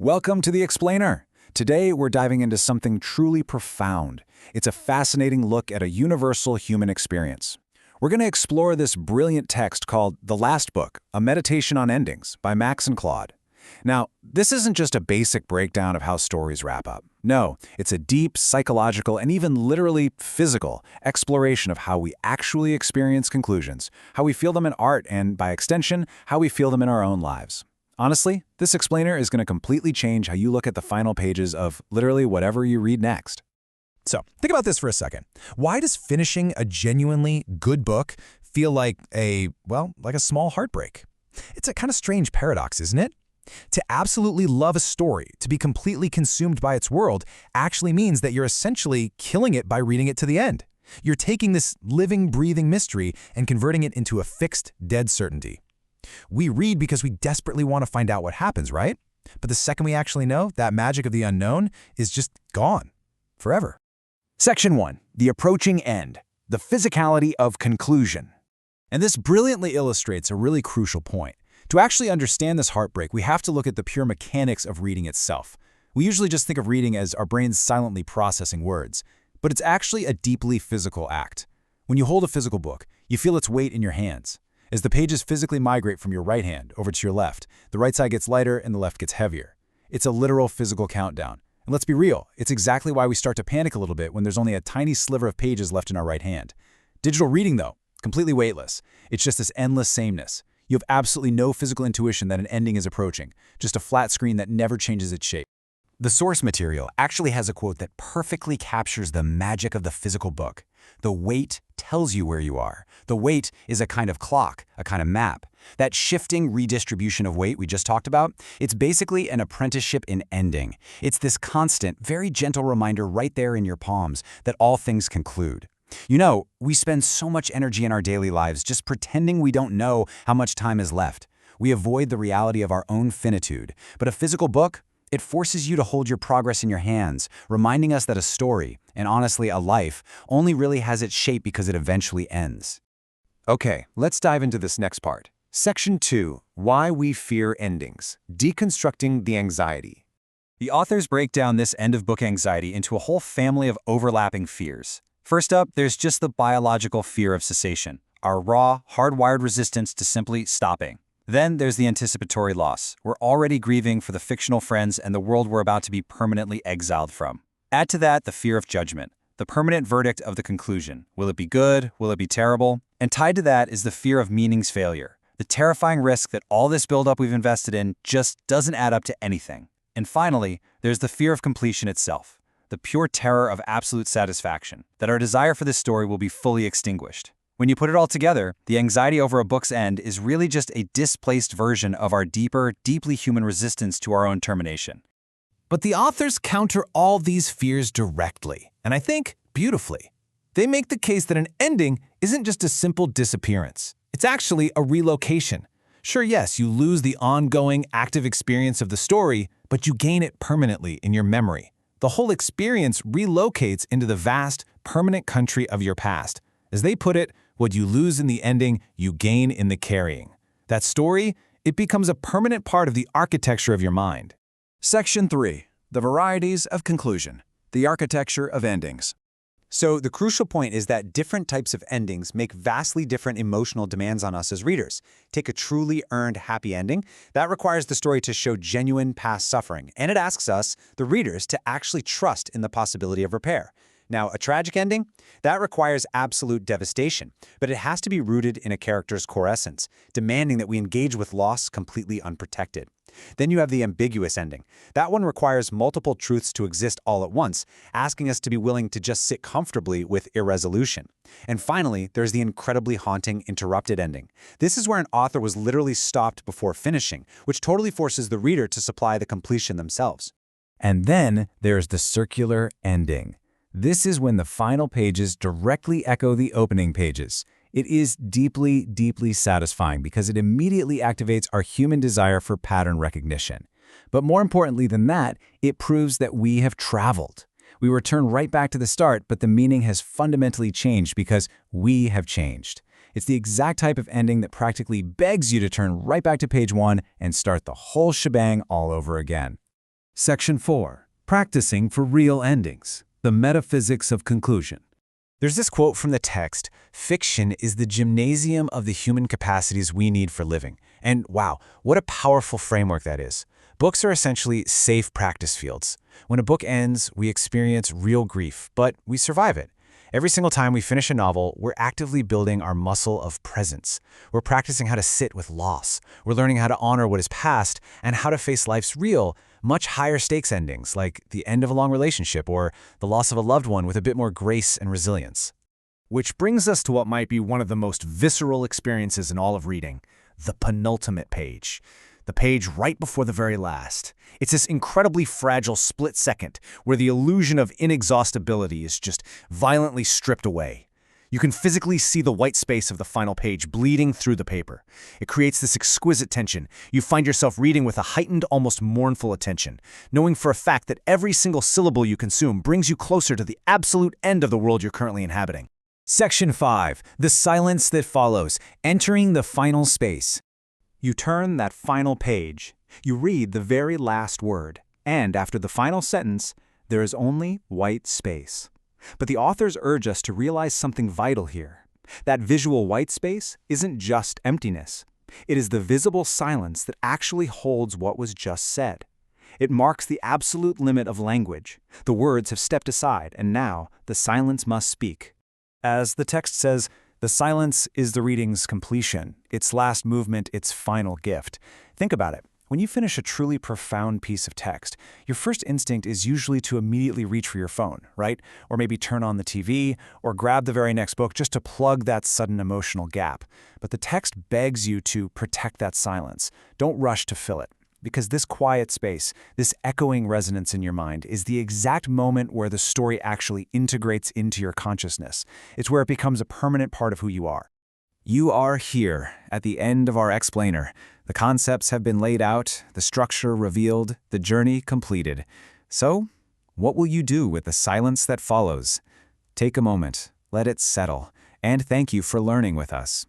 Welcome to The Explainer. Today, we're diving into something truly profound. It's a fascinating look at a universal human experience. We're going to explore this brilliant text called The Last Book, A Meditation on Endings by Max and Claude. Now, this isn't just a basic breakdown of how stories wrap up. No, it's a deep, psychological, and even literally physical exploration of how we actually experience conclusions, how we feel them in art, and by extension, how we feel them in our own lives. Honestly, this explainer is going to completely change how you look at the final pages of literally whatever you read next. So, think about this for a second. Why does finishing a genuinely good book feel like a small heartbreak? It's a kind of strange paradox, isn't it? To absolutely love a story, to be completely consumed by its world, actually means that you're essentially killing it by reading it to the end. You're taking this living, breathing mystery and converting it into a fixed, dead certainty. We read because we desperately want to find out what happens, right? But the second we actually know, that magic of the unknown is just gone. Forever. Section 1. The Approaching End. The Physicality of Conclusion. And this brilliantly illustrates a really crucial point. To actually understand this heartbreak, we have to look at the pure mechanics of reading itself. We usually just think of reading as our brains silently processing words, but it's actually a deeply physical act. When you hold a physical book, you feel its weight in your hands. As the pages physically migrate from your right hand over to your left, the right side gets lighter and the left gets heavier. It's a literal physical countdown. And let's be real, it's exactly why we start to panic a little bit when there's only a tiny sliver of pages left in our right hand. Digital reading, though, completely weightless. It's just this endless sameness. You have absolutely no physical intuition that an ending is approaching, just a flat screen that never changes its shape. The source material actually has a quote that perfectly captures the magic of the physical book. The weight tells you where you are. The weight is a kind of clock, a kind of map. That shifting redistribution of weight we just talked about, it's basically an apprenticeship in ending. It's this constant, very gentle reminder right there in your palms that all things conclude. You know, we spend so much energy in our daily lives just pretending we don't know how much time is left. We avoid the reality of our own finitude. But a physical book, it forces you to hold your progress in your hands, reminding us that a story, and honestly a life, only really has its shape because it eventually ends. Okay, let's dive into this next part. Section 2. Why We Fear Endings. Deconstructing the Anxiety. The authors break down this end-of-book anxiety into a whole family of overlapping fears. First up, there's just the biological fear of cessation, our raw, hardwired resistance to simply stopping. Then there's the anticipatory loss. We're already grieving for the fictional friends and the world we're about to be permanently exiled from. Add to that the fear of judgment, the permanent verdict of the conclusion. Will it be good? Will it be terrible? And tied to that is the fear of meaning's failure, the terrifying risk that all this buildup we've invested in just doesn't add up to anything. And finally, there's the fear of completion itself, the pure terror of absolute satisfaction, that our desire for this story will be fully extinguished. When you put it all together, the anxiety over a book's end is really just a displaced version of our deeper, deeply human resistance to our own termination. But the authors counter all these fears directly, and I think beautifully. They make the case that an ending isn't just a simple disappearance. It's actually a relocation. Sure, yes, you lose the ongoing, active experience of the story, but you gain it permanently in your memory. The whole experience relocates into the vast, permanent country of your past. As they put it, what you lose in the ending, you gain in the carrying. That story, it becomes a permanent part of the architecture of your mind. Section 3. The Varieties of Conclusion. The Architecture of Endings. So the crucial point is that different types of endings make vastly different emotional demands on us as readers. Take a truly earned happy ending. That requires the story to show genuine past suffering, and it asks us, the readers, to actually trust in the possibility of repair. Now, a tragic ending? That requires absolute devastation, but it has to be rooted in a character's core essence, demanding that we engage with loss completely unprotected. Then you have the ambiguous ending. That one requires multiple truths to exist all at once, asking us to be willing to just sit comfortably with irresolution. And finally, there's the incredibly haunting interrupted ending. This is where an author was literally stopped before finishing, which totally forces the reader to supply the completion themselves. And then there's the circular ending. This is when the final pages directly echo the opening pages. It is deeply, deeply satisfying because it immediately activates our human desire for pattern recognition. But more importantly than that, it proves that we have traveled. We return right back to the start, but the meaning has fundamentally changed because we have changed. It's the exact type of ending that practically begs you to turn right back to page 1 and start the whole shebang all over again. Section 4. Practicing for real endings. The metaphysics of conclusion. There's this quote from the text: "Fiction is the gymnasium of the human capacities we need for living." And wow, what a powerful framework that is. Books are essentially safe practice fields. When a book ends, we experience real grief, but we survive it. Every single time we finish a novel, we're actively building our muscle of presence. We're practicing how to sit with loss. We're learning how to honor what is past and how to face life's real, much higher stakes endings, like the end of a long relationship or the loss of a loved one, with a bit more grace and resilience. Which brings us to what might be one of the most visceral experiences in all of reading: the penultimate page. The page right before the very last. It's this incredibly fragile split second where the illusion of inexhaustibility is just violently stripped away. You can physically see the white space of the final page bleeding through the paper. It creates this exquisite tension. You find yourself reading with a heightened, almost mournful attention, knowing for a fact that every single syllable you consume brings you closer to the absolute end of the world you're currently inhabiting. Section 5. The silence that follows. Entering the final space. You turn that final page, you read the very last word, and after the final sentence, there is only white space. But the authors urge us to realize something vital here. That visual white space isn't just emptiness. It is the visible silence that actually holds what was just said. It marks the absolute limit of language. The words have stepped aside, and now the silence must speak. As the text says, the silence is the reading's completion, its last movement, its final gift. Think about it. When you finish a truly profound piece of text, your first instinct is usually to immediately reach for your phone, right? Or maybe turn on the TV, or grab the very next book just to plug that sudden emotional gap. But the text begs you to protect that silence. Don't rush to fill it. Because this quiet space, this echoing resonance in your mind, is the exact moment where the story actually integrates into your consciousness. It's where it becomes a permanent part of who you are. You are here, at the end of our explainer. The concepts have been laid out, the structure revealed, the journey completed. So, what will you do with the silence that follows? Take a moment, let it settle, and thank you for learning with us.